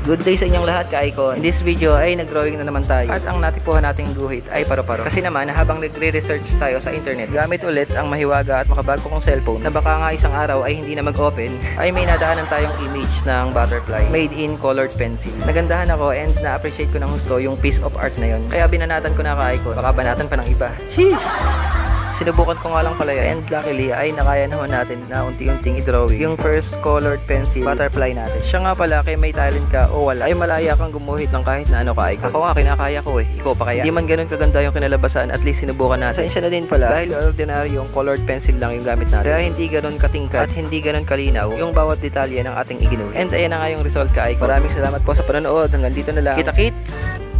Good day sa inyong lahat, ka-icon. In this video ay nag-drawing na naman tayo. At ang natipuhan nating guhit ay paro-paro. Kasi naman, habang nagre-research tayo sa internet, gamit ulit ang mahiwaga at makabago kong cellphone na baka nga isang araw ay hindi na mag-open, ay may nadaanan tayong image ng butterfly made in colored pencil. Nagandahan ako and na-appreciate ko ng gusto yung piece of art na yun. Kaya binanatan ko na, ka-icon. Baka banatan pa ng iba. Sheesh! Sinubukan ko nga lang pala yan. And luckily ay nakaya naman natin na unti-unting i-drawing yung first colored pencil butterfly natin. Siya nga pala, kay may talent ka o wala, ay malaya kang gumuhit ng kahit na ano, ka-icon. Ako nga, kinakaya ko eh. Ikaw pa kaya? Hindi man ganun kaganda yung kinalabasan, at least sinubukan natin. Sensya na din pala dahil ordinary yung colored pencil lang yung gamit natin. Kaya hindi ganun katingkad at hindi ganun kalinaw yung bawat detalye ng ating iginuhit. And ayan na nga yung result, ka-icon. Maraming salamat po sa panonood. Hanggang dito na lang. Kita-kits!